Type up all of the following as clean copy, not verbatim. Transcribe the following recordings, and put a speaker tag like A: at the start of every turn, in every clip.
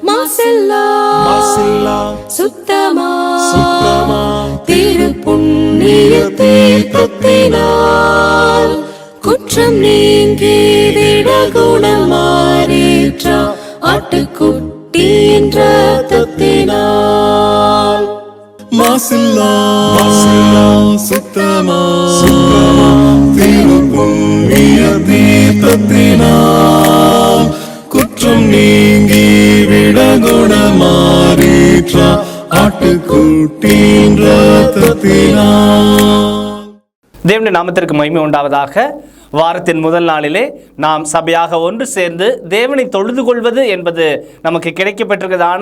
A: மாசில்லா சுத்தமா திருப்புண்ணிய தீர்த்தத்தினால் குற்றம் நீங்கிவிட குணமாறேற்ற ஆட்டுக்குட்டியின் ரத்தத்தினால்.
B: மாசில்லா சுத்தமா திருப்புண்ணிய தீர்த்தத்தினால் குற்றம் நீங்கி விட குணமாறேற்ற ஆட்டுக்குட்டியின் ரத்தத்தினால்.
C: தேவனுடைய நாமத்திற்கு மகிமை உண்டாவதாக. வாரத்தின் முதல் நாளிலே நாம் சபையாக ஒன்று சேர்ந்து தேவனை தொழுது கொள்வது என்பது நமக்கு கிடைக்கப்பட்டிருக்கிறதான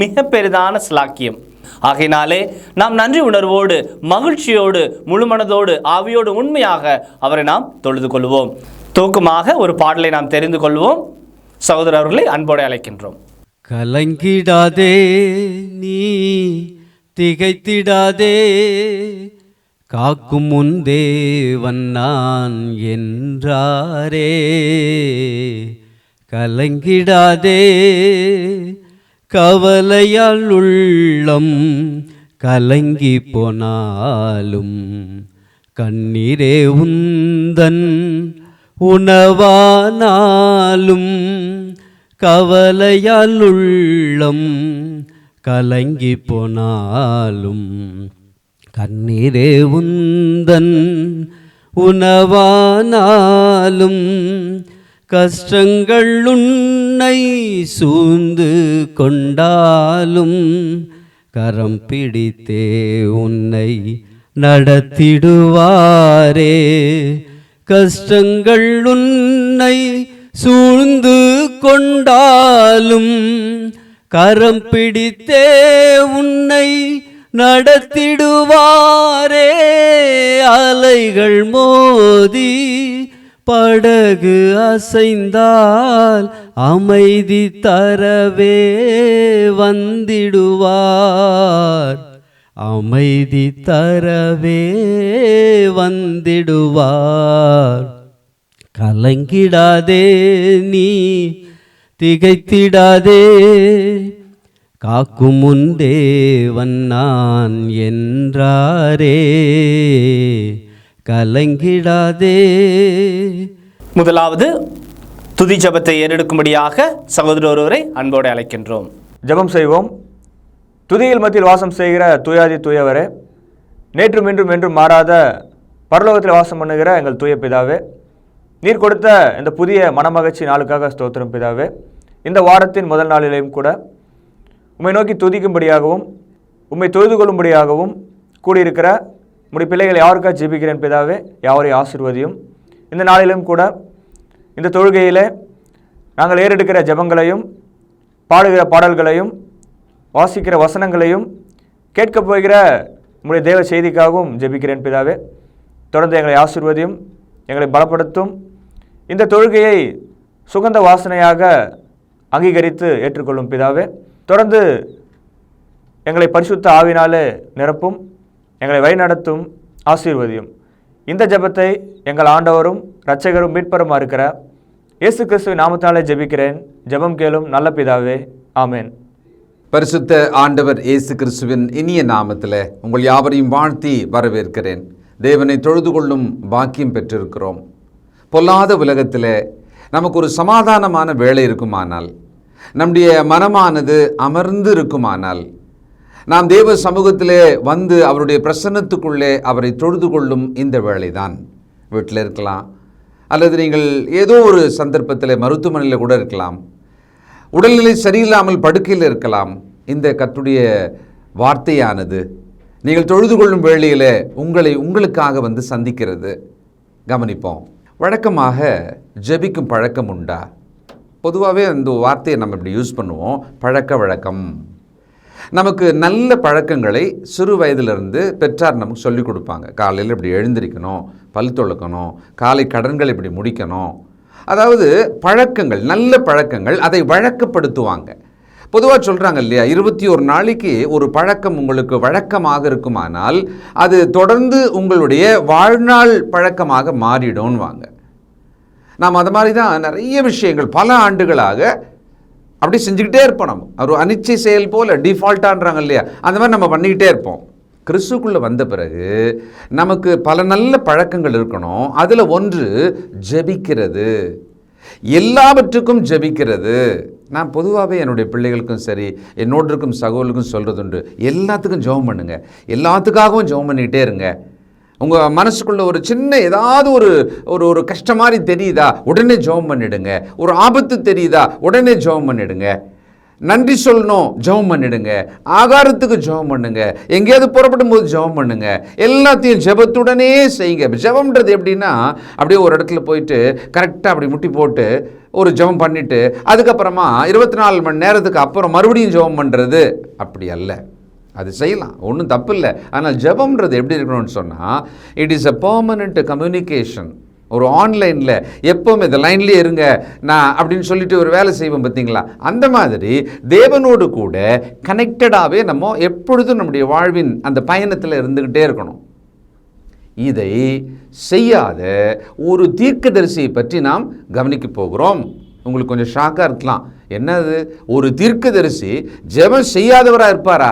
C: மிக பெரிதான ஸ்லாக்கியம். ஆகையினாலே நாம் நன்றி உணர்வோடு மகிழ்ச்சியோடு முழுமனதோடு ஆவியோடு உண்மையாக அவரை நாம் தொழுது கொள்வோம். தூக்கமாக ஒரு பாடலை நாம் தெரிந்து கொள்வோம். சகோதரர்களை அன்போடு அழைக்கின்றோம்.
D: கலங்கிடாதே நீ திகைத்திடாதே, காக்கும் முன் தேவன் நான் என்றாரே. கலங்கிடாதே, கவலையால் உள்ளம் கலங்கி போனாலும் கண்ணீரே உந்தன் உணவானாலும். கவலையால் உள்ளம் கலங்கி போனாலும் கண்ணீரே உந்தன் உணவானாலும். கஷ்டங்கள் உன்னை சூழ்ந்து கொண்டாலும் கரம் பிடித்தே உன்னை நடத்திடுவாரே. கஷ்டங்கள் உன்னை சூழ்ந்து கொண்டாலும் கரம் பிடித்தே உன்னை நடத்திடுவாரே. அலைகள் மோதி படகு அசைந்தால் அமைதி தரவே வந்திடுவார். அமைதி தரவே வந்திடுவார். கலங்கிடாதே நீ திகைத்திடாதே, காக்கும் முன் தேவன் நான் என்றாரே. கலங்கிடாதே.
C: முதலாவது துதி ஜபத்தை ஏறெடுக்கும்படியாக சகோதரர் ஒருவரை அன்போடு அழைக்கின்றோம்.
E: ஜபம் செய்வோம். துதியில் மத்தியில் வாசம் செய்கிற தூயாதி தூயவரே, நேற்றும் இன்றும் என்றும் மாறாத பரலோகத்தில் வாசம் பண்ணுகிற எங்கள் தூய பிதாவே, நீர் கொடுத்த இந்த புதிய மனமகிழ்ச்சி நாளுக்காக ஸ்தோத்திரம் பிதாவே. இந்த வாரத்தின் முதல் நாளிலேயும் கூட உம்மை நோக்கி துதிக்கும்படியாகவும் உம்மை தொழுது கொள்ளும்படியாகவும் கூடியிருக்கிற உம்முடைய பிள்ளைகளை யாருக்காக ஜெபிக்கிறேன் பிதாவே, யாவரையும் ஆசீர்வதியும். இந்த நாளிலும் கூட இந்த தொழுகையிலே நாங்கள் ஏறெடுக்கிற ஜெபங்களையும் பாடுகிற பாடல்களையும் வாசிக்கிற வசனங்களையும் கேட்கப் போகிற உம்முடைய தேவ செய்திக்காகவும் ஜெபிக்கிறேன் பிதாவே. தொடர்ந்து எங்களை ஆசீர்வதியும், எங்களை பலப்படுத்தும். இந்த தொழுகையை சுகந்த வாசனையாக அங்கீகரித்து ஏற்றுக்கொள்ளும் பிதாவே. தொடர்ந்து எங்களை பரிசுத்த ஆவினாலே நிரப்பும், எங்களை வழிநடத்தும், ஆசீர்வதியும். இந்த ஜெபத்தை எங்கள் ஆண்டவரும் இரட்சகரும் மீட்பருமா இருக்கிற இயேசு கிறிஸ்துவின் நாமத்தாலே ஜெபிக்கிறேன். ஜெபம் கேளும் நல்ல பிதாவே, ஆமேன்.
F: பரிசுத்த ஆண்டவர் இயேசு கிறிஸ்துவின் இனிய நாமத்தில் உங்கள் யாவரையும் வாழ்த்தி வரவேற்கிறேன். தேவனை தொழுது கொள்ளும் பாக்கியம் பெற்றிருக்கிறோம். பொல்லாத உலகத்தில் நமக்கு ஒரு சமாதானமான வேலை இருக்குமானால், நம்முடைய மனமானது அமர்ந்து இருக்குமானால், நாம் தேவ சமூகத்திலே வந்து அவருடைய பிரசன்னத்துக்குள்ளே அவரை தொழுது கொள்ளும் இந்த வேளைதான். வீட்டில் இருக்கலாம், அல்லது நீங்கள் ஏதோ ஒரு சந்தர்ப்பத்தில் மருத்துவமனையில் கூட இருக்கலாம், உடல்நிலை சரியில்லாமல் படுக்கையில் இருக்கலாம். இந்த கர்த்தருடைய வார்த்தையானது நீங்கள் தொழுது கொள்ளும் வேளையில் உங்களுக்காக வந்து சந்திக்கிறது. கவனிப்போம். வழக்கமாக ஜெபிக்கும் பழக்கம் உண்டா? பொதுவாகவே அந்த வார்த்தையை நம்ம இப்படி யூஸ் பண்ணுவோம், பழக்க வழக்கம். நமக்கு நல்ல பழக்கங்களை சிறு வயதிலிருந்து பெற்றார் நமக்கு சொல்லிக் கொடுப்பாங்க. காலையில் இப்படி எழுந்திருக்கணும், பல் துலக்கணும், காலை கடன்களை இப்படி முடிக்கணும். அதாவது பழக்கங்கள், நல்ல பழக்கங்கள், அதை வழக்கப்படுத்துவாங்க. பொதுவாக சொல்கிறாங்க இல்லையா, 21 நாளைக்கு ஒரு பழக்கம் உங்களுக்கு வழக்கமாக இருக்குமானால் அது தொடர்ந்து உங்களுடைய வாழ்நாள் பழக்கமாக மாறிடும்வாங்க. நாம் அது மாதிரி தான் நிறைய விஷயங்கள் பல ஆண்டுகளாக அப்படி செஞ்சுக்கிட்டே இருப்போம். நம்ம ஒரு அனிச்சை செயல் போல் டிஃபால்ட்டான்றாங்க இல்லையா, அந்த மாதிரி நம்ம பண்ணிக்கிட்டே இருப்போம். கிறிஸ்துக்குள்ளே வந்த பிறகு நமக்கு பல நல்ல பழக்கங்கள் இருக்கணும். அதில் ஒன்று ஜெபிக்கிறது, எல்லாவற்றுக்கும் ஜெபிக்கிறது. நான் பொதுவாகவே என்னுடைய பிள்ளைகளுக்கும் சரி, என்னோடு இருக்கும் சகோதரருக்கும் சொல்கிறது உண்டு, எல்லாத்துக்கும் ஜெபம் பண்ணுங்க, எல்லாத்துக்காகவும் ஜெபம் பண்ணிக்கிட்டே இருங்க. உங்கள் மனசுக்குள்ளே ஒரு சின்ன ஏதாவது ஒரு ஒரு கஷ்டம் மாதிரி தெரியுதா, உடனே ஜெபம் பண்ணிடுங்க. ஒரு ஆபத்து தெரியுதா, உடனே ஜெபம் பண்ணிடுங்க. நன்றி சொல்லணும், ஜெபம் பண்ணிடுங்க. ஆகாரத்துக்கு ஜெபம் பண்ணுங்க, எங்கேயாவது புறப்படும் போது ஜெபம் பண்ணுங்க. எல்லாத்தையும் ஜெபத்துடனே செய்யுங்க. ஜெபம்ன்றது எப்படின்னா, அப்படியே ஒரு இடத்துல போயிட்டு கரெக்டாக அப்படி முட்டி போட்டு ஒரு ஜெபம் பண்ணிவிட்டு அதுக்கப்புறமா 24 மணி நேரத்துக்கு அப்புறம் மறுபடியும் ஜெபம் பண்ணுறது அப்படி அல்ல. அது செய்யலாம், ஒன்றும் தப்பு இல்லை. ஆனால் ஜெபம்ன்றது எப்படி இருக்கணும்னு சொன்னால், it is a permanent communication. ஒரு ஆன்லைனில் எப்போவுமே இந்த லைன்லேயே இருங்க நான் அப்படின்னு சொல்லிட்டு ஒரு வேலை செய்வோம் பார்த்தீங்களா, அந்த மாதிரி தேவனோடு கூட கனெக்டடாகவே நம்ம எப்பொழுதும் நம்முடைய வாழ்வின் அந்த பயணத்தில் இருந்துக்கிட்டே இருக்கணும். இதை செய்யாத ஒரு தீர்க்கதரிசியை பற்றி நாம் கவனிக்க போகிறோம். உங்களுக்கு கொஞ்சம் ஷாக்காக இருக்கலாம், என்னது ஒரு தீர்க்கதரிசி ஜெபம் செய்யாதவராக இருப்பாரா?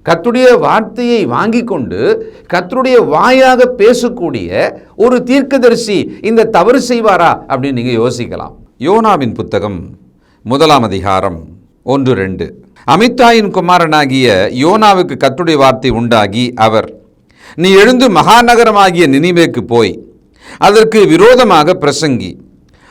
F: கர்த்தருடைய வார்த்தையை வாங்கி கொண்டு கர்த்தருடைய வாயாக பேசக்கூடிய ஒரு தீர்க்கதரிசி இந்த தவறு செய்வாரா அப்படின்னு நீங்கள் யோசிக்கலாம். யோனாவின் புத்தகம் 1 அதிகாரம் 1-2. அமித்தாயின் குமாரனாகிய யோனாவுக்கு கர்த்தருடைய வார்த்தை உண்டாகி, அவர், நீ எழுந்து மகாநகரமாகிய நினிவேக்கு போய் அதற்கு விரோதமாக பிரசங்கி,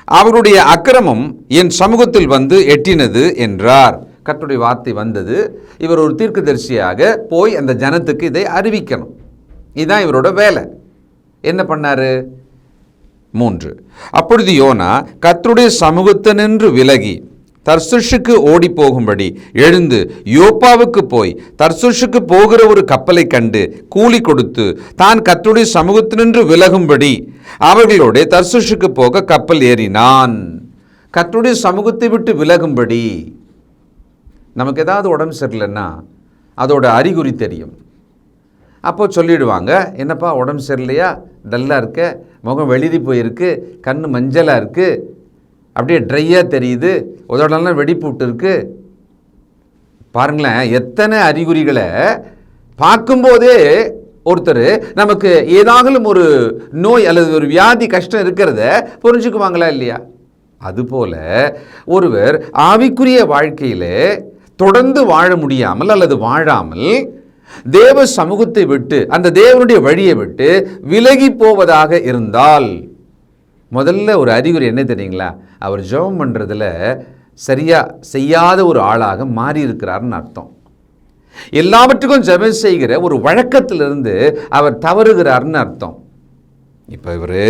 F: அவருடைய அக்கிரமம் என் சமூகத்தில் வந்து எட்டினது என்றார். கர்த்தருடைய வார்த்தை வந்தது. இவர் ஒரு தீர்க்கதரிசியாக போய் அந்த ஜனத்துக்கு இதை அறிவிக்கணும். இதுதான் இவரோட வேலை. என்ன பண்ணாரு? 3. அப்பொழுது யோனா கர்த்தருடைய சமூகத்தினின்று விலகி தர்சுஷுக்கு ஓடி போகும்படி எழுந்து யோப்பாவுக்கு போய் தர்சுஷுக்கு போகிற ஒரு கப்பலை கண்டு கூலி கொடுத்து தான் கர்த்தருடைய சமூகத்தினின்று விலகும்படி அவர்களோட தர்சுஷுக்கு போக கப்பல் ஏறினான். கர்த்தருடைய சமூகத்தை விட்டு விலகும்படி. நமக்கு ஏதாவது உடம்பு சரியில்லைன்னா அதோட அறிகுறி தெரியும். அப்போ சொல்லிடுவாங்க, என்னப்பா உடம்பு சரியில்லையா, டல்லாக இருக்க, முகம் வெளிரி போயிருக்கு, கண் மஞ்சளாக இருக்குது, அப்படியே ட்ரையாக தெரியுது, உதடெல்லாம் வெடிப்புட்டு இருக்கு. பாருங்களேன், எத்தனை அறிகுறிகளை பார்க்கும்போதே ஒருத்தர் நமக்கு ஏதாகலும் ஒரு நோய் அல்லது ஒரு வியாதி கஷ்டம் இருக்கிறத புரிஞ்சுக்குவாங்களா இல்லையா? அதுபோல ஒருவர் ஆவிக்குரிய வாழ்க்கையில் தொடர்ந்து வாழ முடியாமல் அல்லது வாழாமல் தேவ சமூகத்தை விட்டு அந்த தேவனுடைய வழியை விட்டு விலகி போவதாக இருந்தால் முதல்ல ஒரு அறிகுறி என்ன தெரியுங்களா? அவர் ஜெபம் பண்ணுறதுல சரியா செய்யாத ஒரு ஆளாக மாறி இருக்கிறார்னு அர்த்தம். எல்லாவற்றுக்கும் ஜெபம் செய்கிற ஒரு வழக்கத்திலிருந்து அவர் தவறுகிறார்னு அர்த்தம். இப்போ இவர்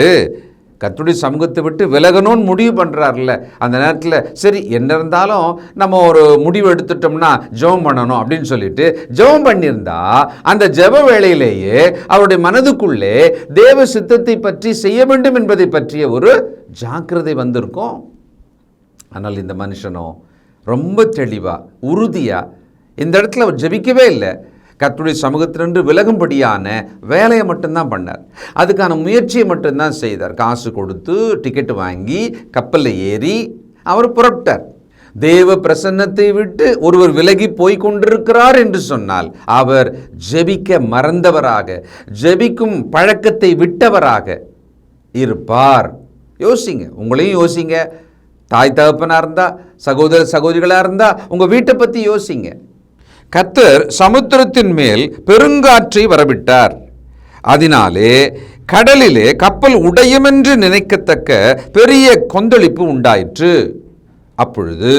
F: கர்த்தருடைய சமூகத்தை விட்டு விலகணும்னு முடிவு பண்ணுறாருல்ல, அந்த நேரத்தில் சரி என்ன இருந்தாலும் நம்ம ஒரு முடிவு எடுத்துட்டோம்னா ஜெபம் பண்ணணும் அப்படின்னு சொல்லிட்டு ஜெபம் பண்ணியிருந்தா அந்த ஜெப வேளையிலேயே அவருடைய மனதுக்குள்ளே தேவ சித்தத்தை பற்றி செய்ய வேண்டும் என்பதை பற்றிய ஒரு ஜாக்கிரதை வந்திருக்கும். ஆனால் இந்த மனுஷனோ ரொம்ப தெளிவாக உறுதியாக இந்த இடத்துல அவர் ஜெபிக்கவே இல்லை. கர்த்தருடைய சமூகத்திலிருந்து விலகும்படியான வேலையை மட்டும்தான் பண்ணார். அதுக்கான முயற்சியை மட்டும்தான் செய்தார். காசு கொடுத்து டிக்கெட்டு வாங்கி கப்பலில் ஏறி அவர் புறப்பட்டார். தேவ பிரசன்னத்தை விட்டு ஒருவர் விலகி போய் கொண்டிருக்கிறார் என்று சொன்னால் அவர் ஜெபிக்க மறந்தவராக, ஜெபிக்கும் பழக்கத்தை விட்டவராக இருப்பார். யோசிங்க, உங்களையும் யோசிங்க. தாய் தகப்பனாக இருந்தால், சகோதர சகோதரிகளாக இருந்தால் உங்கள் வீட்டை பற்றி யோசிங்க. கர்த்தர் சமுத்திரத்தின் மேல் பெருங்காற்றை வரவிட்டார். அதனாலே கடலிலே கப்பல் உடையுமென்று நினைக்கத்தக்க பெரிய கொந்தளிப்பு உண்டாயிற்று. அப்பொழுது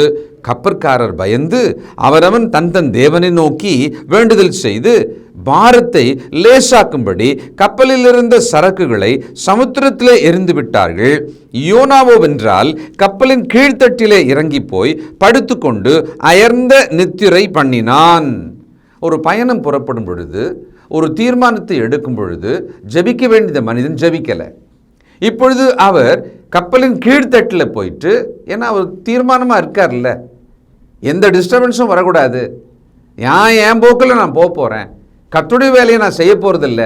F: கப்பற்காரர் பயந்து அவரவன் தன் தன் தேவனை நோக்கி வேண்டுதல் செய்து பாரத்தை லேசாக்கும்படி கப்பலில் இருந்த சரக்குகளை சமுத்திரத்திலே எறிந்து விட்டார்கள். யோனாவோவென்றால் கப்பலின் கீழ்த்தட்டிலே இறங்கி போய் படுத்துக்கொண்டு அயர்ந்த நித்திரை பண்ணினான். ஒரு பயணம் புறப்படும் பொழுது, ஒரு தீர்மானத்தை எடுக்கும் பொழுது ஜெபிக்க வேண்டிய மனிதன் ஜெபிக்கலை. இப்பொழுது அவர் கப்பலின் கீழ்த்தட்டில் போயிட்டு, ஏன்னா அவர் தீர்மானமாக இருக்கார்ல, எந்த டிஸ்டர்பன்ஸும் வரக்கூடாது, என் போக்கில் நான் போகிறேன், கர்த்தருடைய வேலையை நான் செய்ய போகிறதில்ல,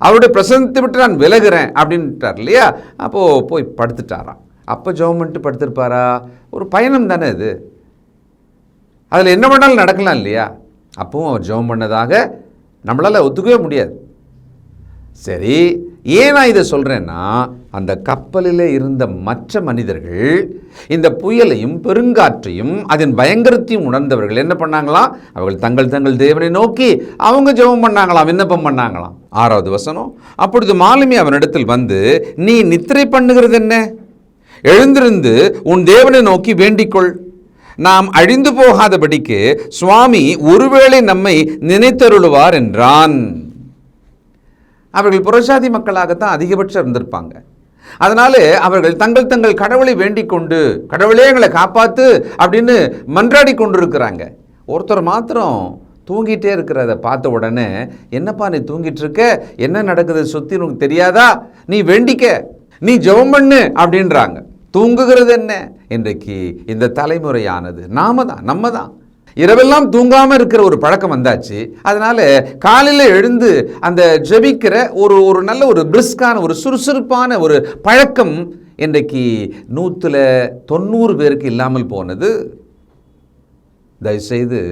F: அவருடைய பிரசன்னத்தை விட்டு நான் விலகுறேன் அப்படின்ட்டார் இல்லையா? அப்போது போய் படுத்துட்டாராம். அப்போ ஜெபம் பண்ணிட்டு படுத்திருப்பாரா? ஒரு பயணம் தானே இது. அதில் என்ன பண்ணாலும் நடக்கலாம் இல்லையா? அப்பவும் அவர் ஜெபம் பண்ணதாக நம்மளால் ஒத்துக்கவே முடியாது. சரி, ஏன் நான் இதை சொல்கிறேன்னா, அந்த கப்பலில் இருந்த மற்ற மனிதர்கள் இந்த புயலையும் பெருங்காற்றையும் அதன் பயங்கரத்தையும் உணர்ந்தவர்கள் என்ன பண்ணாங்களாம்? அவர்கள் தங்கள் தங்கள் தேவனை நோக்கி அவங்க ஜெபம் பண்ணாங்களாம், விண்ணப்பம் பண்ணாங்களாம். 6வது வசனம், அப்பொழுது மாலுமி அவனிடத்தில் வந்து, நீ நித்திரை பண்ணுகிறது என்ன? எழுந்திருந்து உன் தேவனை நோக்கி வேண்டிக்கொள். நாம் அழிந்து போகாதபடிக்கு சுவாமி ஒருவேளை நம்மை நினைத்தருளுவார் என்றான். அவர்கள் புறஜாதி மக்களாகத்தான் அதிகபட்சம் இருந்திருப்பாங்க. அதனால அவர்கள் தங்கள் தங்கள் கடவுளை வேண்டிக் கொண்டு, கடவுளே எங்களை காப்பாத்து அப்படின்னு மன்றாடி கொண்டு இருக்கிறாங்க. ஒருத்தர் மாத்திரம் தூங்கிட்டே இருக்கிறத பார்த்த உடனே, என்னப்பா நீ தூங்கிட்டு இருக்க, என்ன நடக்குது சுத்தி உனக்கு தெரியாதா, நீ வேண்டிக்க, நீ ஜெபம் பண்ணு அப்படின்றாங்க. தூங்குகிறது என்ன? இன்றைக்கு இந்த தலைமுறையானது நம்ம தான் இரவெல்லாம் தூங்காமல் இருக்கிற ஒரு பழக்கம் வந்தாச்சு. அதனால காலையில் எழுந்து அந்த ஜெபிக்கிற ஒரு நல்ல ஒரு பிரிஸ்கான ஒரு சுறுசுறுப்பான ஒரு பழக்கம் இன்றைக்கு 190 பேருக்கு இல்லாமல் போனது. தயவுசெய்து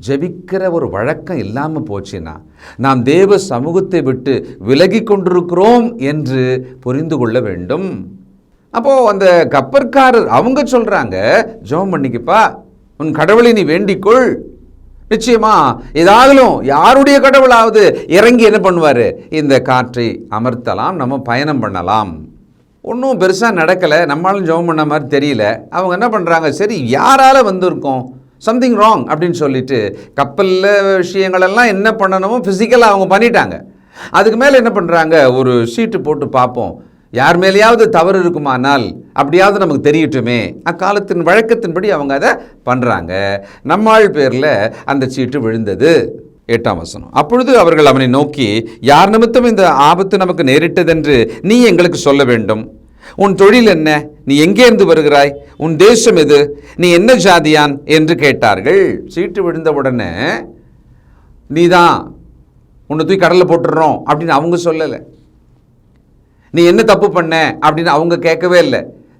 F: ஜெபிக்கிற ஒரு வழக்கம் இல்லாமல் போச்சுன்னா நாம் தேவ சமூகத்தை விட்டு விலகி கொண்டிருக்கிறோம் என்று புரிந்து கொள்ள வேண்டும். அப்போது அந்த கப்பற்காரர் அவங்க சொல்கிறாங்க, ஜெபம் பண்ணிக்கப்பா, உன் கடவுளை நீ வேண்டிக்கொள். நிச்சயமா ஏதாவதும் யாருடைய கடவுளாவது இறங்கி என்ன பண்ணுவார்? இந்த காற்றை அமர்த்தலாம், நம்ம பயணம் பண்ணலாம். ஒன்றும் பெருசாக நடக்கலை, நம்மளாலும் ஜெபம் பண்ண மாதிரி தெரியல. அவங்க என்ன பண்ணுறாங்க, சரி யாரால வந்திருக்கோம், சம்திங் ராங் அப்படின்னு சொல்லிட்டு கப்பலில் விஷயங்களெல்லாம் என்ன பண்ணணுமோ ஃபிசிக்கலாக அவங்க பண்ணிட்டாங்க. அதுக்கு மேலே என்ன பண்ணுறாங்க, ஒரு சீட்டு போட்டு பார்ப்போம், யார் மேலேயாவது தவறு இருக்குமானால் அப்படியாவது நமக்கு தெரியட்டுமே. அக்காலத்தின் வழக்கத்தின்படி அவங்க அதை பண்ணுறாங்க. நம்மாள் பேரில் அந்த சீட்டு விழுந்தது. 8ஆம் வசனம், அப்பொழுது அவர்கள் அவனை நோக்கி, யார் நிமித்தம் இந்த ஆபத்து நமக்கு நேரிட்டதென்று நீ எங்களுக்கு சொல்ல வேண்டும். உன் தொழில் என்ன? நீ எங்கே இருந்து வருகிறாய்? உன் தேசம் எது? நீ என்ன ஜாதியான் என்று கேட்டார்கள். சீட்டு விழுந்த உடனே நீதான் உன்னை தூக்கி கடலில் போட்டுடுறோம் அப்படின்னு அவங்க சொல்லலை. நீ என்ன தப்பு பண்ண அப்படின்னு அவங்க கேட்கவே இல்லை.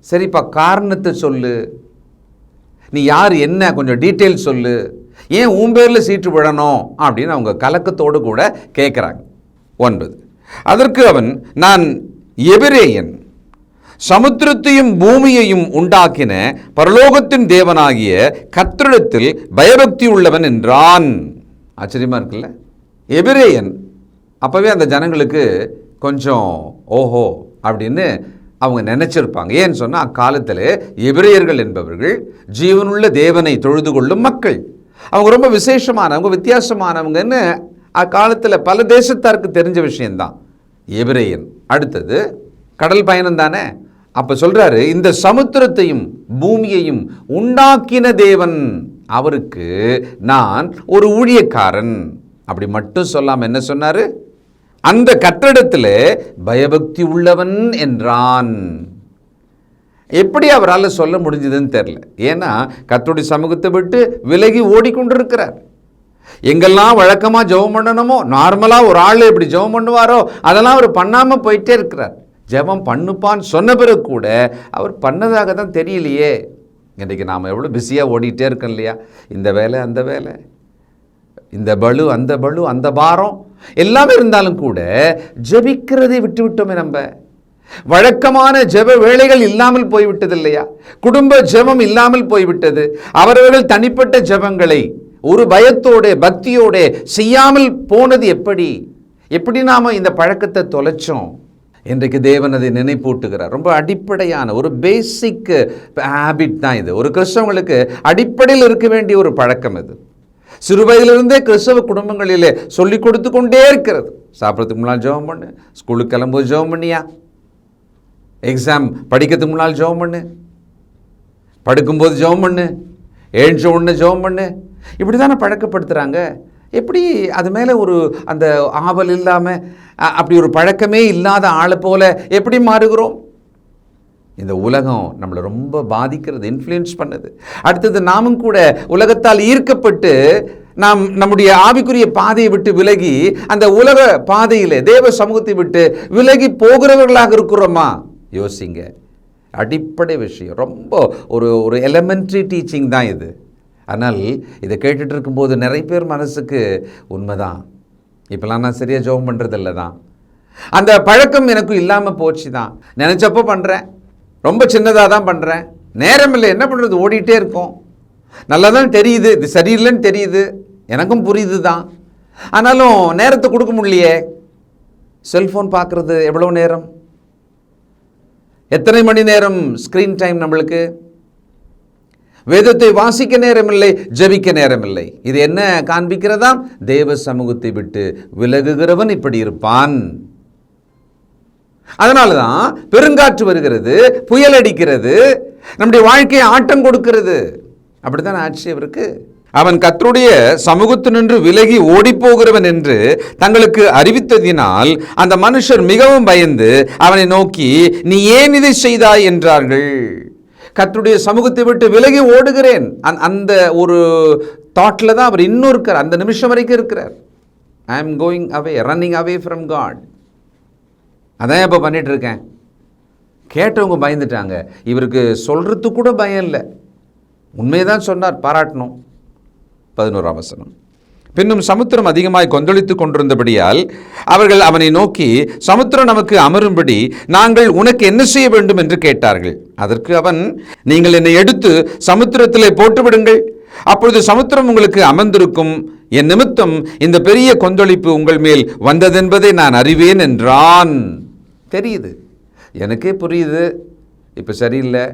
F: சரிப்பா காரணத்தை சொல்லு, நீ யார், என்ன கொஞ்சம் டீட்டெயில் சொல்லு, ஏன் உன் பேரில் சீட்டு விழணும் அப்படின்னு அவங்க கலக்கத்தோடு கூட கேட்குறாங்க. 9, அதற்கு அவன், நான் எபிரேயன், சமுத்திரத்தையும் பூமியையும் உண்டாக்கின பரலோகத்தின் தேவனாகிய கர்த்தரிடத்தில் பயபக்தி உள்ளவன் என்றான். ஆச்சரியமா இருக்குல்ல? எபிரேயன். அப்போவே அந்த ஜனங்களுக்கு கொஞ்சம் ஓஹோ அப்படின்னு அவங்க நினைச்சிருப்பாங்க. ஏன்னு சொன்னால் அக்காலத்தில் எபிரேயர்கள் என்பவர்கள் ஜீவனுள்ள தேவனை தொழுது கொள்ளும் மக்கள். அவங்க ரொம்ப விசேஷமானவங்க, வித்தியாசமானவங்கன்னு அக்காலத்தில் பல தேசத்தாருக்கு தெரிஞ்ச விஷயந்தான் எபிரேயன். அடுத்தது கடல் பயணம் தானே. அப்போ சொல்கிறாரு, இந்த சமுத்திரத்தையும் பூமியையும் உண்டாக்கின தேவன், அவருக்கு நான் ஒரு ஊழியக்காரன். அப்படி மட்டும் சொல்லாமல் என்ன சொன்னார், அந்த கட்டடத்தில் பயபக்தி உள்ளவன் என்றான். எப்படி அவரால் சொல்ல முடிஞ்சதுன்னு தெரில. ஏன்னா கர்த்தருடைய சமூகத்தை விட்டு விலகி ஓடிக்கொண்டிருக்கிறார். எங்கெல்லாம் வழக்கமாக ஜெபம் பண்ணணுமோ, நார்மலாக ஒரு ஆள் எப்படி ஜெபம் பண்ணுவாரோ அதெல்லாம் அவர் பண்ணாமல் போயிட்டே இருக்கிறார். ஜெபம் பண்ணுப்பான்னு சொன்ன பிறகு கூட அவர் பண்ணதாக தான் தெரியலையே. இன்றைக்கி நாம் எவ்வளோ பிஸியாக ஓடிட்டே இருக்கோம் இல்லையா? இந்த வேலை அந்த வேலை, இந்த பலு அந்த பலு, அந்த பாரம் எல்லாமே இருந்தாலும் கூட ஜெபிக்கிறதை விட்டு விட்டோமே. நம்ம வழக்கமான ஜெப வேளைகள் இல்லாமல் போய்விட்டது இல்லையா? குடும்ப ஜெபம் இல்லாமல் போய்விட்டது. அவரவர்கள் தனிப்பட்ட ஜெபங்களை ஒரு பயத்தோட பக்தியோட செய்யாமல் போனது எப்படி நாம இந்த பழக்கத்தை தொலைச்சோம்? இன்றைக்கு தேவன் அதை நினைப்பூட்டுகிறார். ரொம்ப அடிப்படையான ஒரு பேசிக் ஹேபிட் தான் இது. ஒரு கிறிஸ்தவங்களுக்கு அடிப்படையில் இருக்க வேண்டிய ஒரு பழக்கம் இது. சிறு வயதிலிருந்தே கிறிஸ்தவ குடும்பங்களிலே சொல்லி கொடுத்து கொண்டே இருக்கிறது. சாப்பிட்றதுக்கு முன்னால் ஜெபம் பண்ணு, ஸ்கூலுக்கு கிளம்பும்போது ஜெபம் பண்ணியா, எக்ஸாம் படிக்கிறதுக்கு முன்னால் ஜெபம் பண்ணு, படுக்கும்போது ஜெபம் பண்ணு, எழுந்த உடனே ஜெபம் பண்ணு. இப்படி தானே பழக்கப்படுத்துகிறாங்க. எப்படி அது மேலே ஒரு அந்த ஆவல் இல்லாமல், அப்படி ஒரு பழக்கமே இல்லாத ஆளை போல எப்படி மாறுகிறோம்? இந்த உலகம் நம்மளை ரொம்ப பாதிக்கிறது, இன்ஃப்ளூயன்ஸ் பண்ணுது. அடுத்தது நாமும் கூட உலகத்தால் ஈர்க்கப்பட்டு நாம் நம்முடைய ஆவிக்குரிய பாதையை விட்டு விலகி அந்த உலக பாதையில் தேவ சமூகத்தை விட்டு விலகி போகிறவர்களாக இருக்கிறோமா? யோசிங்க. அடிப்படை விஷயம், ரொம்ப ஒரு எலிமெண்ட்ரி டீச்சிங் தான் இது. ஆனால் இதை கேட்டுட்டு இருக்கும்போது நிறைய பேர் மனசுக்கு உண்மைதான், இப்போலாம் நான் சரியாக ஜெபம் பண்ணுறதில்ல தான், அந்த பழக்கம் எனக்கும் இல்லாமல் போச்சு தான், நினச்சப்போ பண்ணுறேன், ரொம்ப சின்னதாக தான் பண்ணுறேன், நேரம் இல்லை, என்ன பண்ணுறது, ஓடிட்டே இருக்கும், நல்லா தான் தெரியுது, இது சரியில்லைன்னு தெரியுது, எனக்கும் புரியுது தான், ஆனாலும் நேரத்தை கொடுக்க முடியலையே. செல்ஃபோன் பார்க்குறது எவ்வளோ நேரம், எத்தனை மணி நேரம் ஸ்க்ரீன் டைம் நம்மளுக்கு, வேதத்தை வாசிக்க நேரமில்லை, ஜெபிக்க நேரமில்லை. இது என்ன காண்பிக்கிறதாம்? தேவ சமூகத்தை விட்டு விலகுகிறவன் இப்படி இருப்பான். அதனால தான் பெருங்காற்று வருகிறது, புயல் அடிக்கிறது, நம்முடைய வாழ்க்கையை ஆட்டம் கொடுக்கிறது. அப்படித்தான் ஆட்சி அவருக்கு. அவன் கர்த்தருடைய சமூகத்தினின்று விலகி ஓடிப்போகிறவன் என்று தங்களுக்கு அறிவித்ததினால் அந்த மனுஷர் மிகவும் பயந்து அவனை நோக்கி, நீ ஏன் இதை செய்தாய் என்றார்கள். கர்த்தருடைய சமூகத்தை விட்டு விலகி ஓடுகிறேன், அந்த ஒரு தாட்டில் தான் அவர் இன்னும் இருக்கார், அந்த நிமிஷம் வரைக்கும் இருக்கிறார். I am going away, running away from God. அதான் இப்போ பண்ணிட்டு இருக்கேன். கேட்டவங்க பயந்துட்டாங்க, இவருக்கு சொல்றதுக்கு கூட பயம் இல்லை, உண்மையதான் சொன்னார், பாராட்டணும். 11ஆம் வசனம். பின்னும் சமுத்திரம் அதிகமாய் கொந்தளித்து கொண்டிருந்தபடியால் அவர்கள் அவனை நோக்கி, சமுத்திரம் நமக்கு அமரும்படி நாங்கள் உனக்கு என்ன செய்ய வேண்டும் என்று கேட்டார்கள். அதற்கு அவன், நீங்கள் என்னை எடுத்து சமுத்திரத்திலே போட்டுவிடுங்கள், அப்பொழுது சமுத்திரம் உங்களுக்கு அமர்ந்திருக்கும், என் நிமித்தம் இந்த பெரிய கொந்தளிப்பு உங்கள் மேல் வந்ததென்பதை நான் அறிவேன் என்றான். தெரியுது, எனக்கே புரியுது, இப்போ சரியில்லை,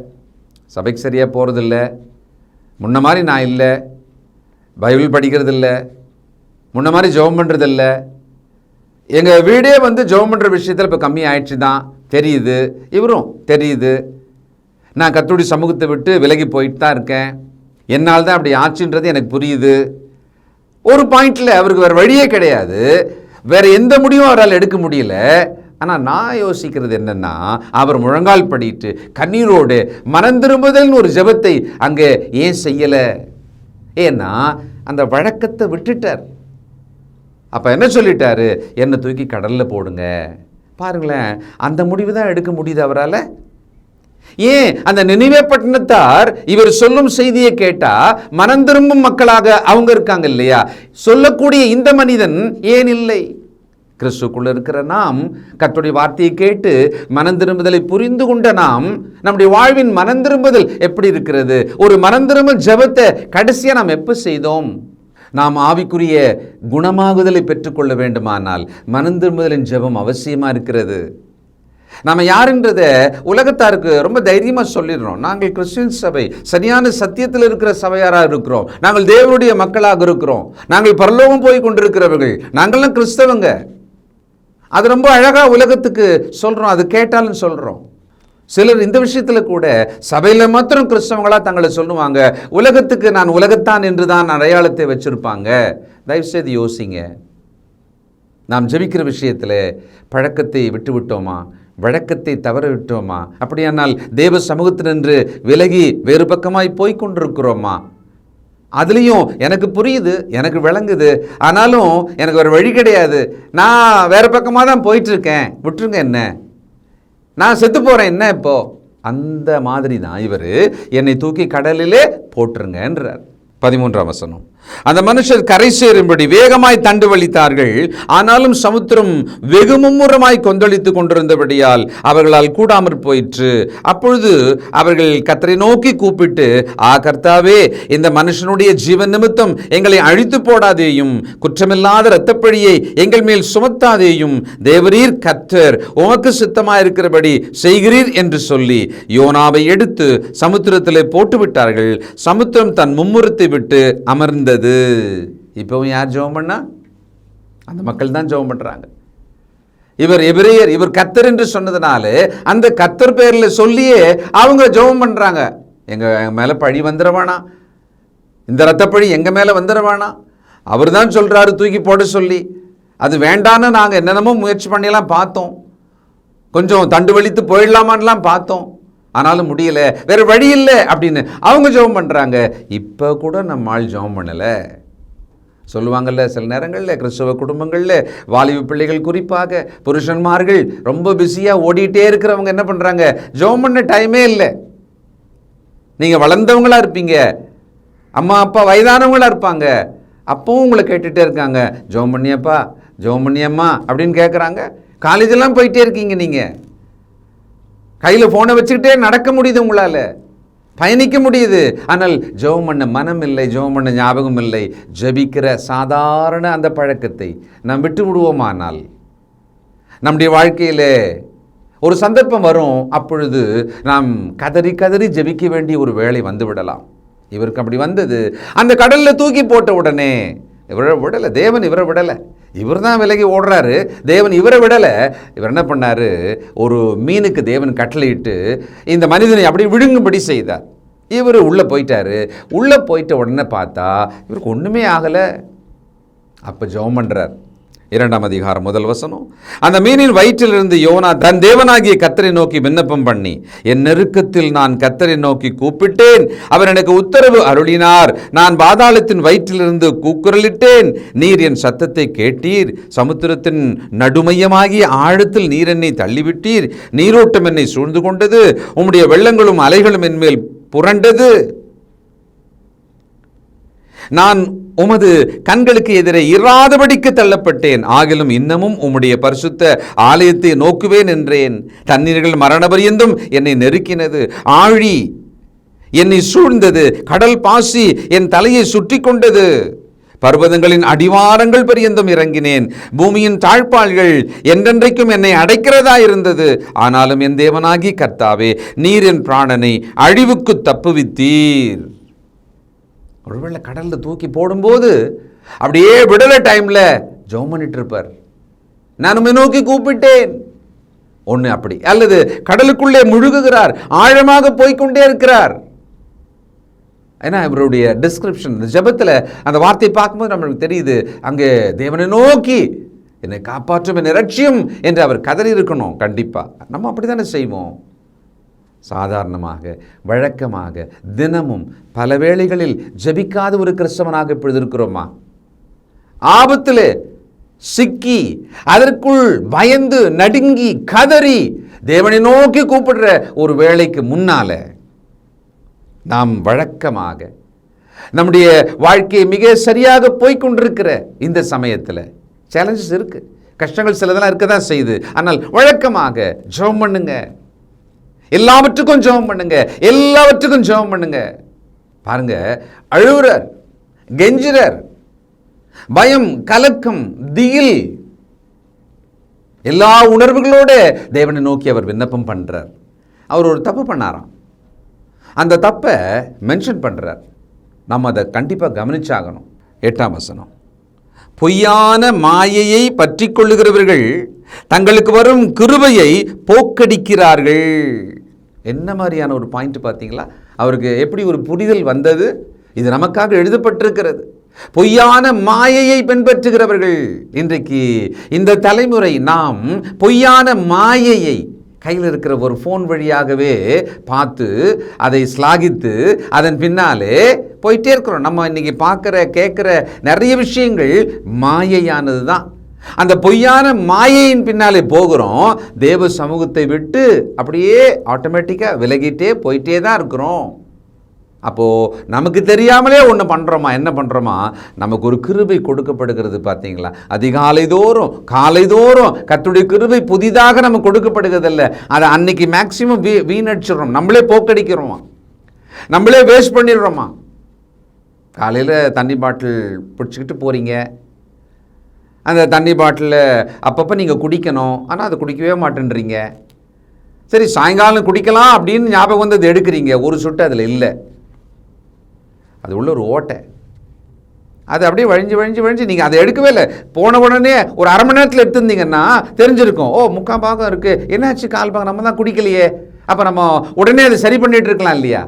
F: சபைக்கு சரியாக போகிறதில்ல, முன்ன மாதிரி நான் இல்லை, பைபிள் படிக்கிறதில்ல, முன்ன மாதிரி ஜெபம் பண்ணுறதில்ல, எங்கள் வீடே ஜெபம் பண்ணுற விஷயத்தில் இப்போ கம்மி ஆயிடுச்சு தான் தெரியுது, இவரும் தெரியுது, நான் கர்த்தருடைய சமூகத்தை விட்டு விலகி போயிட்டு தான் இருக்கேன், என்னால் தான் அப்படி ஆச்சுன்றது எனக்கு புரியுது. ஒரு பாயிண்டில் அவருக்கு வேறு வழியே கிடையாது, வேறு எந்த முடிவும் அவரால் எடுக்க முடியல. ஆனால் நான் யோசிக்கிறது என்னென்னா, அவர் முழங்கால் படிட்டு கண்ணீரோடு மனம் திரும்புதல்னு ஒரு ஜெபத்தை அங்கே ஏன் செய்யலை? ஏன்னா அந்த வழக்கத்தை விட்டுட்டார். அப்போ என்ன சொல்லிட்டாரு? என்னை தூக்கி கடலில் போடுங்க. பாருங்களேன், அந்த முடிவு தான் எடுக்க முடியுது அவரால். ஏன் அந்த நினிவே பட்டணத்தார் இவர் சொல்லும் செய்தியை கேட்டா மனம் திரும்பும் மக்களாக அவங்க இருக்காங்க இல்லையா? சொல்லக்கூடிய இந்த மனிதன் ஏன் இல்லை? கிறிஸ்துக்குள்ள இருக்கிற நாம் கர்த்தருடைய வார்த்தையை கேட்டு மனம் திரும்புதலை புரிந்து கொண்ட நாம், நம்முடைய வாழ்வின் மனம் திரும்புதல் எப்படி இருக்கிறது? ஒரு மனம் திரும்பும் ஜெபத்தை கடைசியாக நாம் எப்போ செய்தோம்? நாம் ஆவிக்குரிய குணமாகுதலை பெற்றுக்கொள்ள வேண்டுமானால் மனம் திரும்புதலின் ஜெபம் அவசியமாக இருக்கிறது. நாம் யாருன்றதை உலகத்தாருக்கு ரொம்ப தைரியமாக சொல்லிடுறோம். நாங்கள் கிறிஸ்டியன் சபை, சரியான சத்தியத்தில் இருக்கிற சபையாராக இருக்கிறோம், நாங்கள் தேவனுடைய மக்களாக இருக்கிறோம், நாங்கள் பரலோகம் போய் கொண்டிருக்கிறவர்கள், நாங்கள்லாம் கிறிஸ்தவங்க. அது ரொம்ப அழகாக உலகத்துக்கு சொல்கிறோம், அது கேட்டாலும் சொல்கிறோம். சிலர் இந்த விஷயத்தில் கூட சபையில் மாத்திரம் கிறிஸ்தவங்களாக தங்களை சொல்லுவாங்க, உலகத்துக்கு நான் உலகத்தான் என்று தான் அடையாளத்தை வச்சுருப்பாங்க. தயவுசெய்து யோசிங்க. நாம் ஜெபிக்கிற விஷயத்தில் பழக்கத்தை விட்டு விட்டோமா? வழக்கத்தை தவற விட்டோமா? அப்படியானால் தேவ சமூகத்தினின்று விலகி வேறு பக்கமாய் போய்கொண்டிருக்கிறோமா? அதுலேயும் எனக்கு புரியுது, எனக்கு விளங்குது, ஆனாலும் எனக்கு ஒரு வழி கிடையாது, நான் வேறு பக்கமாக தான் போயிட்டுருக்கேன், விட்டுருங்க, என்ன நான் செத்து போகிறேன், என்ன இப்போ? அந்த மாதிரி தான் இவர் என்னை தூக்கி கடலிலே போட்டுருங்கன்றார். 13ஆம் வசனம். அந்த மனுஷர் கரை சேரும்படி வேகமாய் தண்டு வலித்தார்கள், ஆனாலும் சமுத்திரம் வெகு மும்முரமாய் கொந்தளித்து கொண்டிருந்தபடியால் அவர்களால் கூடாமற் போயிற்று. அப்பொழுது அவர்கள் கர்த்தரை நோக்கி கூப்பிட்டு, கர்த்தாவே, இந்த மனுஷனுடைய ஜீவன் நிமித்தம் எங்களை அழித்து போடாதேயும், குற்றமில்லாத இரத்தப்பழியை எங்கள் மேல் சுமத்தாதேயும், தேவரீர் கர்த்தர், உமக்கு சித்தமாயிருக்கிறபடி செய்கிறீர் என்று சொல்லி யோனாவை எடுத்து சமுத்திரத்திலே போட்டுவிட்டார்கள். சமுத்திரம் தன் மும்முரத்தை விட்டு அமர்ந்தது. இப்பவும் யார் ஜெபம் பண்ணா? அந்த மக்கள் தான் ஜெபம் பண்றாங்க. இவர் எபிரேயர், இவர் கர்த்தர் என்று சொன்னதுனால அந்த கர்த்தர் பேரில் சொல்லியே அவங்க ஜெபம் பண்றாங்க. எங்க மேல பழி வந்துடவானா, இந்த ரத்தப்பழி எங்க மேல வந்துடவானா, அவர் தான் சொல்றாரு தூக்கி போட சொல்லி. அது வேண்டான்னு நாங்கள் என்னென்னமோ முயற்சி பண்ணியெல்லாம் பார்த்தோம், கொஞ்சம் தண்டு வலித்து போயிடலாமான்லாம் பார்த்தோம், ஆனாலும் முடியல, வேறு வழி இல்லை அப்படின்னு அவங்க ஜெபம் பண்ணுறாங்க. இப்போ கூட நம்ம ஆள் ஜெபம் பண்ணலை. சொல்லுவாங்கள்ல, சில நேரங்களில் கிறிஸ்தவ குடும்பங்களில் வாலிப பிள்ளைகள், குறிப்பாக புருஷன்மார்கள் ரொம்ப பிஸியாக ஓடிட்டே இருக்கிறவங்க என்ன பண்ணுறாங்க? ஜெபம் பண்ண டைமே இல்லை. நீங்கள் வளர்ந்தவங்களாக இருப்பீங்க, அம்மா அப்பா வயதானவங்களாக இருப்பாங்க, அப்பவும் உங்களை கேட்டுகிட்டே இருக்காங்க, ஜெபம் பண்ணியப்பா, ஜெபம் பண்ணியம்மா அப்படின்னு கேட்குறாங்க. காலேஜெல்லாம் போயிட்டே இருக்கீங்க, நீங்கள் கையில் ஃபோனை வச்சுக்கிட்டே நடக்க முடியுது, உங்களால் பயணிக்க முடியுது. ஆனால் ஜெபம் பண்ண மனம் இல்லை, ஜெபம் பண்ண ஞாபகம் இல்லை. ஜெபிக்கிற சாதாரண அந்த பழக்கத்தை நாம் விட்டு விடுவோமானால் நம்முடைய வாழ்க்கையில் ஒரு சந்தர்ப்பம் வரும், அப்பொழுது நாம் கதறி கதறி ஜெபிக்க வேண்டிய ஒரு வேளை வந்து விடலாம். இவருக்கு அப்படி வந்தது. அந்த கடலில் தூக்கி போட்ட உடனே இவரை விடலை, தேவன் இவரை விடலை. இவர் தான் விலகி ஓடுறாரு, தேவன் இவரை விடலை. இவர் என்ன பண்ணார், ஒரு மீனுக்கு தேவன் கட்டளையிட்டு இந்த மனிதனை அப்படி விழுங்கும்படி செய்தார். இவர் உள்ளே போயிட்டார். உள்ளே போயிட்ட உடனே பார்த்தா இவருக்கு ஒன்றுமே ஆகலை. அப்போ ஜெபம் பண்ணுறார். 2ஆம் அதிகாரம் 1 வசனம். அந்த மீனின் வயிற்றிலிருந்து யோனா தன் தேவனாகிய கர்த்தரை நோக்கி விண்ணப்பம் பண்ணி, என் நெருக்கத்தில் நான் கர்த்தரை நோக்கி கூப்பிட்டேன், அவர் எனக்கு உத்தரவு அருளினார். நான் பாதாளத்தின் வயிற்றிலிருந்து கூக்குரலிட்டேன், நீர் என் சத்தத்தை கேட்டீர். சமுத்திரத்தின் நடுமையமாகிய ஆழத்தில் நீர் என்னை தள்ளிவிட்டீர். நீரோட்டம் என்னை சூழ்ந்து கொண்டது, உம்முடைய வெள்ளங்களும் அலைகளும் என்மேல் புரண்டது. நான் உமது கண்களுக்கு எதிரே இராதபடிக்கு தள்ளப்பட்டேன். ஆகிலும் இன்னமும் உம்முடைய பரிசுத்த ஆலயத்தை நோக்குவேன் என்றேன். தண்ணீர்கள் மரணபரியந்தும் என்னை நெருக்கினது, ஆழி என்னை சூழ்ந்தது, கடல் பாசி என் தலையை சுற்றி கொண்டது. பர்வதங்களின் அடிவாரங்கள் பரியந்தும் இறங்கினேன். பூமியின் தாழ்பாள்கள் என்றென்றைக்கும் என்னை அடைக்கிறதா இருந்தது. ஆனாலும் என் தேவனாகி கர்த்தாவே, நீர் என் பிராணனை அழிவுக்கு தப்புவித்தீர். ஒருவேளை கடலில் தூக்கி போடும்போது அப்படியே விடலை டைமில் ஜெபம் பண்ணிட்டு இருப்பார். நான் உம்மை நோக்கி கூப்பிட்டேன், ஒன்று அப்படி, அல்லது கடலுக்குள்ளே முழுகுகிறார், ஆழமாக போய்கொண்டே இருக்கிறார். ஏன்னா இவருடைய டிஸ்கிரிப்ஷன் ஜெபத்தில் அந்த வார்த்தையை பார்க்கும்போது நம்மளுக்கு தெரியுது, அங்கே தேவனை நோக்கி என்னை காப்பாற்றும், என்னை ரட்சியும் என்று அவர் கதறி இருக்கணும். கண்டிப்பாக நம்ம அப்படி தானே செய்வோம். சாதாரணமாக வழக்கமாக தினமும் பல வேளைகளில் ஜெபிக்காத ஒரு கிறிஸ்தவனாக இப்பொழுது இருக்கிறோமா? ஆபத்தில் சிக்கி அதற்குள் பயந்து நடுங்கி கதறி தேவனை நோக்கி கூப்பிடுற ஒரு வேளைக்கு முன்னால நாம் வழக்கமாக நம்முடைய வாழ்க்கையை மிக சரியாக போய்கொண்டிருக்கிற இந்த சமயத்தில் சேலஞ்சஸ் இருக்கு, கஷ்டங்கள் சிலதெல்லாம் இருக்க தான் செய்யுது. ஆனால் வழக்கமாக ஜெபம் பண்ணுங்க, எல்லாவற்றுக்கும் ஜெபம் பண்ணுங்க, எல்லாவற்றுக்கும் ஜெபம் பண்ணுங்க. பாருங்க, அழுவுறார், கெஞ்சுறார், பயம், கலக்கம், திகில், எல்லா உணர்வுகளோடு தேவனை நோக்கி அவர் விண்ணப்பம் பண்றார். அவர் ஒரு தப்பு பண்ணாராம், அந்த தப்பை மென்ஷன் பண்றார். நம்ம அதை கண்டிப்பாக கவனிச்சாகணும். 8ஆம் வசனம். பொய்யான மாயையை பற்றி கொள்ளுகிறவர்கள் தங்களுக்கு வரும் கிருபையை போக்கடிக்கிறார்கள். என்ன மாதிரியான ஒரு பாயிண்ட் பார்த்தீங்களா? அவருக்கு எப்படி ஒரு புரிதல் வந்தது? இது நமக்காக எழுதப்பட்டிருக்கிறது. பொய்யான மாயையை பின்பற்றுகிறவர்கள். இன்றைக்கு இந்த தலைமுறை நாம் பொய்யான மாயையை கையில் இருக்கிற ஒரு ஃபோன் வழியாகவே பார்த்து அதை ஸ்லாகித்து அதன் பின்னாலே போயிட்டே இருக்கிறோம். நம்ம இன்னைக்கு பார்க்குற கேட்குற நிறைய விஷயங்கள் மாயையானது தான். அந்த பொய்யான மாயையின் பின்னாலே போகிறோம். தேவ சமூகத்தை விட்டு அப்படியே ஆட்டோமேட்டிக்காக விலகிட்டே போயிட்டே தான் இருக்கிறோம். அப்போது நமக்கு தெரியாமலே ஒன்று பண்ணுறோமா? என்ன பண்ணுறோமா? நமக்கு ஒரு கிருபை கொடுக்கப்படுகிறது பார்த்தீங்களா? அதிகாலை தோறும் காலை தோறும் கர்த்தருடைய கிருபை புதிதாக நமக்கு கொடுக்கப்படுகிறதில்ல. அதை அன்னைக்கு மேக்சிமம் வீணடிச்சிடுறோம், நம்மளே போக்கடிக்கிறோமா, நம்மளே வேஸ்ட் பண்ணிடுறோமா. காலையில் தண்ணி பாட்டில் பிடிச்சிக்கிட்டு போகிறீங்க, அந்த தண்ணி பாட்டிலில் அப்பப்போ நீங்கள் குடிக்கணும், ஆனால் அதை குடிக்கவே மாட்டேன்றீங்க. சரி, சாயங்காலம் குடிக்கலாம் அப்படின்னு ஞாபகம் வந்து அதை எடுக்கிறீங்க, ஒரு சொட்டு அதில் இல்லை, அது உள்ள ஒரு ஓட்டை, அது அப்படியே வழிஞ்சு வழிஞ்சு வழிஞ்சு நீங்கள் அதை எடுக்கவே இல்லை. போன உடனே ஒரு அரை மணி நேரத்தில் எடுத்துருந்தீங்கன்னா தெரிஞ்சிருக்கும், ஓ 3/4 பாகம் இருக்குது, என்னாச்சு 1/4 பாகம் நம்ம தான் குடிக்கலையே, அப்போ நம்ம உடனே அதை சரி பண்ணிட்டு இருக்கலாம் இல்லையா?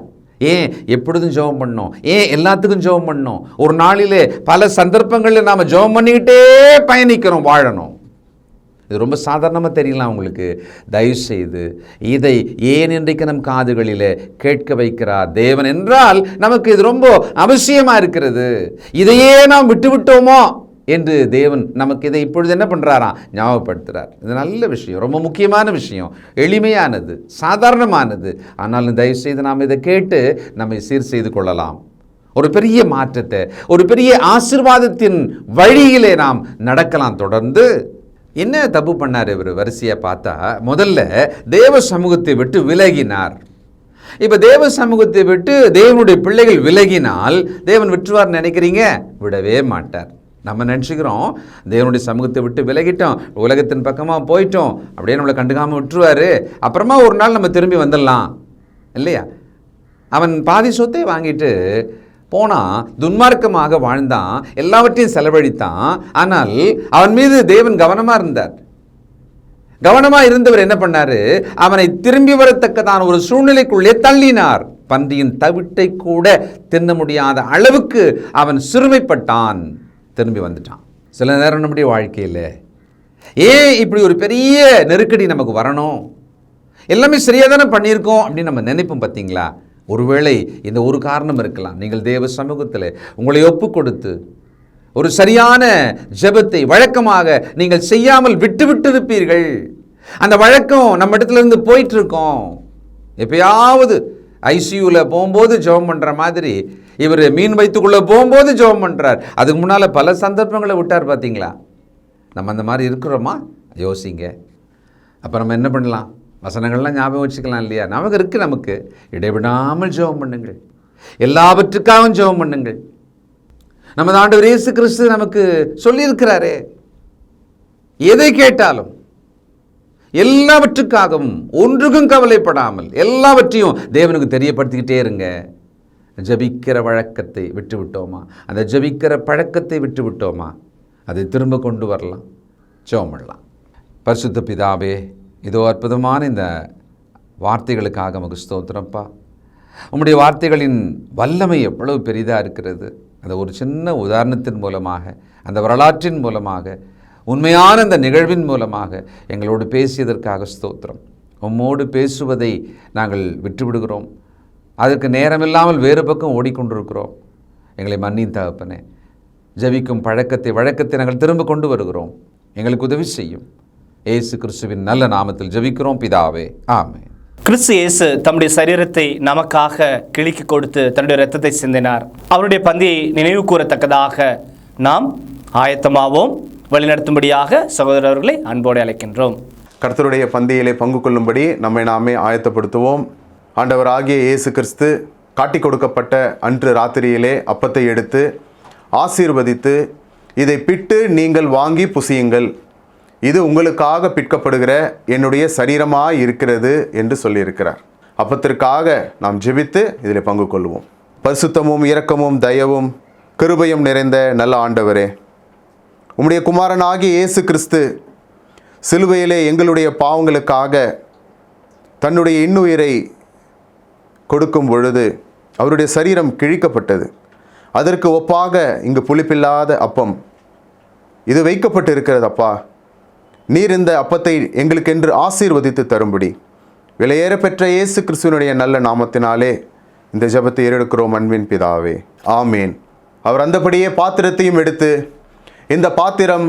F: ஏன் எப்பொழுதும் ஜெபம் பண்ணோம்? ஏன் எல்லாத்துக்கும் ஜெபம் பண்ணோம்? ஒரு நாளிலே பல சந்தர்ப்பங்களில் நாம் ஜெபம் பண்ணிக்கிட்டே பயணிக்கிறோம், வாழணும். இது ரொம்ப சாதாரணமாக தெரியலாம் உங்களுக்கு. தயவு செய்து இதை ஏன் இன்றைக்கு நம் காதுகளில் கேட்க வைக்கிறார் தேவன் என்றால் நமக்கு இது ரொம்ப அவசியமாக இருக்கிறது. இதையே நாம் விட்டுவிட்டோமோ என்று தேவன் நமக்கு இதை இப்பொழுது என்ன பண்ணுறாராம்? ஞாபகப்படுத்துகிறார். இது நல்ல விஷயம், ரொம்ப முக்கியமான விஷயம், எளிமையானது, சாதாரணமானது. ஆனாலும் தயவு செய்து நாம் இதை கேட்டு நம்மை சீர் செய்து கொள்ளலாம். ஒரு பெரிய மாற்றத்தை, ஒரு பெரிய ஆசீர்வாதத்தின் வழியிலே நாம் நடக்கலாம். தொடர்ந்து என்ன தப்பு பண்ணார் இவர்? வரிசையை பார்த்தா முதல்ல தேவ சமூகத்தை விட்டு விலகினார். இப்போ தேவ சமூகத்தை விட்டு தேவனுடைய பிள்ளைகள் விலகினால் தேவன் விட்டுருவார் நினைக்கிறீங்க? விடவே மாட்டார். நம்ம நினச்சிக்கிறோம் தேவனுடைய சமூகத்தை விட்டு விலகிட்டோம், உலகத்தின் பக்கமாக போயிட்டோம், அப்படியே நம்மளை கண்டுக்காமல் விட்டுருவார், அப்புறமா ஒரு நாள் நம்ம திரும்பி வந்துடலாம் இல்லையா? அவன் பாதி சொத்தை வாங்கிட்டு போனான், துன்மார்க்கமாக வாழ்ந்தான், எல்லாவற்றையும் செலவழித்தான். ஆனால் அவன் மீது தேவன் கவனமாக இருந்தார். கவனமாக இருந்தவர் என்ன பண்ணாரு? அவனை திரும்பி வரத்தக்கதான ஒரு சூழ்நிலைக்குள்ளே தள்ளினார். பன்றியின் தவிட்டை கூட தின்ன முடியாத அளவுக்கு அவன் சிறுமைப்பட்டான், திரும்பி வந்துட்டான். சில நேரம் நம்முடைய வாழ்க்கையில் ஏன் இப்படி ஒரு பெரிய நெருக்கடி நமக்கு வரணும்? எல்லாமே சரியாக தானே பண்ணியிருக்கோம் அப்படின்னு நம்ம நினைப்போம் பார்த்தீங்களா? ஒருவேளை இந்த ஒரு காரணம் இருக்கலாம். நீங்கள் தேவ சமூகத்தில் உங்களை ஒப்பு கொடுத்து ஒரு சரியான ஜெபத்தை வழக்கமாக நீங்கள் செய்யாமல் விட்டு இருப்பீர்கள். அந்த வழக்கம் நம்ம இடத்துலேருந்து போயிட்டு இருக்கோம். எப்பயாவது ஐசியூவில் போகும்போது ஜெபம் பண்ணுற மாதிரி இவர் மீன் வைத்துக்குள்ளே போகும்போது ஜெபம் பண்ணுறார். அதுக்கு முன்னால் பல சந்தர்ப்பங்களை விட்டார் பார்த்தீங்களா? நம்ம அந்த மாதிரி இருக்கிறோமா? யோசிங்க. அப்போ நம்ம என்ன பண்ணலாம்? வசனங்கள்லாம் ஞாபகம் வச்சுக்கலாம் இல்லையா? நமக்கு இருக்குது. நமக்கு இடைவிடாமல் ஜெபம் பண்ணுங்கள், எல்லாவற்றுக்காகவும் ஜெபம் பண்ணுங்கள். நமது ஆண்டவர் இயேசு கிறிஸ்து நமக்கு சொல்லியிருக்கிறாரே, எதை கேட்டாலும் எல்லாவற்றுக்காகவும் ஒன்றுக்கும் கவலைப்படாமல் எல்லாவற்றையும் தேவனுக்கு தெரியப்படுத்திக்கிட்டே இருங்க. ஜபிக்கிற வழக்கத்தை விட்டு விட்டோமா? அந்த ஜபிக்கிற பழக்கத்தை விட்டு விட்டோமா? அதை திரும்ப கொண்டு வரலாம், ஜெபம் பண்ணலாம். பரிசுத்த பிதாவே, இதோ அற்புதமான இந்த வார்த்தைகளுக்காக நமக்கு ஸ்தோத்திரப்பா. உம்முடைய வார்த்தைகளின் வல்லமை எவ்வளவு பெரிதாக இருக்கிறது. அந்த ஒரு சின்ன உதாரணத்தின் மூலமாக, அந்த வரலாற்றின் மூலமாக, உண்மையான அந்த நிகழ்வின் மூலமாக எங்களோடு பேசியதற்காக ஸ்தோத்திரம். உம்மோடு பேசுவதை நாங்கள் விட்டுவிடுகிறோம், அதற்கு நேரமில்லாமல் வேறு பக்கம் ஓடிக்கொண்டிருக்கிறோம். எங்களை மன்னின் தகப்பனே. ஜபிக்கும் வழக்கத்தை நாங்கள் திரும்ப கொண்டு வருகிறோம். எங்களுக்கு உதவி செய்யும். இயேசு கிறிஸ்துவின் நல்ல நாமத்தில் ஜெபிக்கிறோம் பிதாவே, ஆமென்.
C: கிறிஸ்து இயேசு தம்முடைய சரீரத்தை நமக்காக கிழிக்கு கொடுத்து தன்னுடைய இரத்தத்தை சிந்தினார். அவருடைய பந்தியை நினைவு கூறத்தக்கதாக நாம் ஆயத்தமாவோம். வழிநடத்தும்படியாக சகோதரர்களை அன்போடு அழைக்கின்றோம்.
G: கர்த்தருடைய பந்தியிலே பங்கு கொள்ளும்படி நம்மை நாமே ஆயத்தப்படுத்துவோம். ஆண்டவராகிய இயேசு கிறிஸ்து காட்டி கொடுக்கப்பட்ட அன்று ராத்திரியிலே அப்பத்தை எடுத்து ஆசீர்வதித்து, இதை பிட்டு நீங்கள் வாங்கி புசியுங்கள், இது உங்களுக்காக பிற்கப்படுகிற என்னுடைய சரீரமாய் இருக்கிறது என்று சொல்லியிருக்கிறார். அப்பத்திற்காக நாம் ஜெபித்து இதில் பங்கு கொள்வோம். பரிசுத்தமும் இரக்கமும் தயவும் கிருபையும் நிறைந்த நல்ல ஆண்டவரே, உம்முடைய குமாரனாகிய இயேசு கிறிஸ்து சிலுவையிலே எங்களுடைய பாவங்களுக்காக தன்னுடைய இன்னுயிரை கொடுக்கும் பொழுது அவருடைய சரீரம் கிழிக்கப்பட்டது. அதற்கு ஒப்பாக இங்கு புளிப்பில்லாத அப்பம் இது வைக்கப்பட்டு இருக்கிறது. அப்பா, நீர் இந்த அப்பத்தை எங்களுக்கென்று ஆசீர்வதித்து தரும்படி விலையேற பெற்ற இயேசு கிறிஸ்துவனுடைய நல்ல நாமத்தினாலே இந்த ஜெபத்தை ஏறெடுக்கிறோம் அன்பின் பிதாவே, ஆமேன். அவர் அந்தபடியே பாத்திரத்தையும் எடுத்து, இந்த பாத்திரம்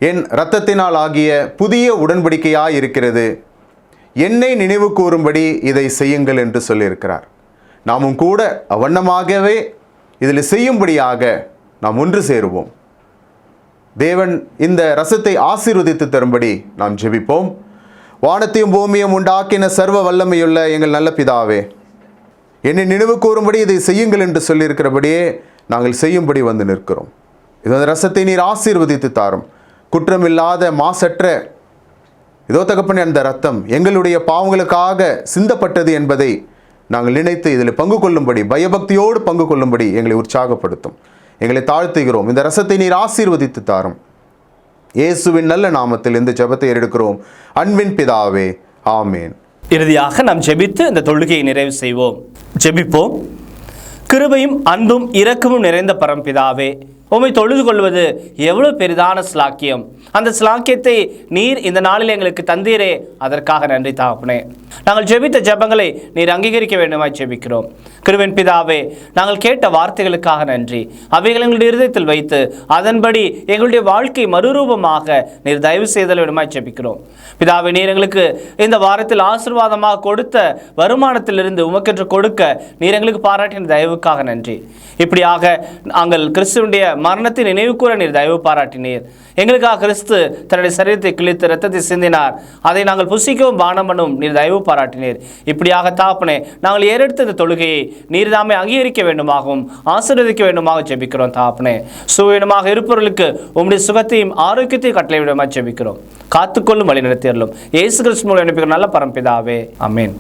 G: என் இரத்தத்தினால் ஆகிய புதிய உடன்படிக்கையாய் இருக்கிறது, என்னை நினைவு கூறும்படி இதை செய்யுங்கள் என்று சொல்லியிருக்கிறார். நாமும் கூட அவ்வண்ணமாகவே இதில் செய்யும்படியாக நாம் ஒன்று சேருவோம். தேவன் இந்த ரசத்தை ஆசீர்வதித்து தரும்படி நாம் ஜெபிப்போம். வானத்தையும் பூமியும் உண்டாக்கின சர்வ வல்லமையுள்ள எங்கள் நல்ல பிதாவே, என்னை நினைவு கூறும்படி இதை செய்யுங்கள் என்று சொல்லியிருக்கிறபடியே நாங்கள் செய்யும்படி வந்து நிற்கிறோம். இந்த ரசத்தை நீர் ஆசீர்வதித்து தாரும். குற்றமில்லாத மாசற்ற இதோ தகப்பனே, அந்த ரத்தம் எங்களுடைய பாவங்களுக்காக சிந்தப்பட்டது என்பதை நாங்கள் நினைத்து இதில் பங்கு கொள்ளும்படி, பயபக்தியோடு பங்கு கொள்ளும்படி எங்களை உற்சாகப்படுத்தும். எங்களை தாழ்த்துகிறோம். இந்த ரசத்தை நீர் ஆசீர்வதித்து தாரும். இயேசுவின் நல்ல நாமத்தில் இந்த ஜெபத்தை எடுக்கிறோம் அன்பின் பிதாவே, ஆமேன்.
C: இறுதியாக நாம் ஜெபித்து இந்த தொழுகையை நிறைவு செய்வோம். ஜெபிப்போம். கிருபையும் அன்பும் இரக்கமும் நிறைந்த பரம்பிதாவே, உம்மை தொழுது கொள்வது எவ்வளவு பெரிதான ஸ்லாக்கியம். அந்த ஸ்லாக்கியத்தை நீர் இந்த நாளில் எங்களுக்கு தந்தீரே, அதற்காக நன்றி தகப்பனே. நாங்கள் ஜெபித்த ஜெபங்களை நீர் அங்கீகரிக்க வேண்டுமாய் ஜெபிக்கிறோம். கிருபையின் பிதாவே, நாங்கள் கேட்ட வார்த்தைகளுக்காக நன்றி. அவைகள் எங்களுடைய இருதயத்தில் வைத்து அதன்படி எங்களுடைய வாழ்க்கை மறுரூபமாக நீர் தயவு செய்தல் வேண்டுமாய் ஜெபிக்கிறோம். பிதாவே, நீர் எங்களுக்கு இந்த வாரத்தில் ஆசீர்வாதமாக கொடுத்த வருமானத்திலிருந்து உமக்கென்று கொடுக்க நீர் எங்களுக்கு பாராட்டின தயவுக்காக நன்றி. இப்படியாக நாங்கள் கிறிஸ்துவனுடைய மரணத்தை நினைவு கூற நீர் தயவு பாராட்டினீர். எங்களுக்காக கிறிஸ்து தன்னுடைய சரீரத்தை கிழித்து இரத்தத்தை சிந்தினார். அதை நாங்கள் புசிக்கவும் பானம் பண்ணவும் நீர் தயவு பாராட்டினீர். இப்படியாக தாப்பனே, நாங்கள் ஏறெடுத்த இந்த தொழுகையை நீர் தாமே அங்கீகரிக்க வேண்டுமாகவும் ஆசீர்வதிக்க வேண்டுமாக ஜெபிக்கிறோம். தாப்பனே, சுவீனமாக இருப்பவர்களுக்கு உம்முடைய சுகத்தையும் ஆரோக்கியத்தையும் கட்டளை விடமாக ஜெபிக்கிறோம். காத்துக்கொள்ளும் வழி நடத்தியறலும் இயேசு கிறிஸ்து மூலம் அனுப்புகிற நல்ல பரம்பிதாவே, ஆமென்.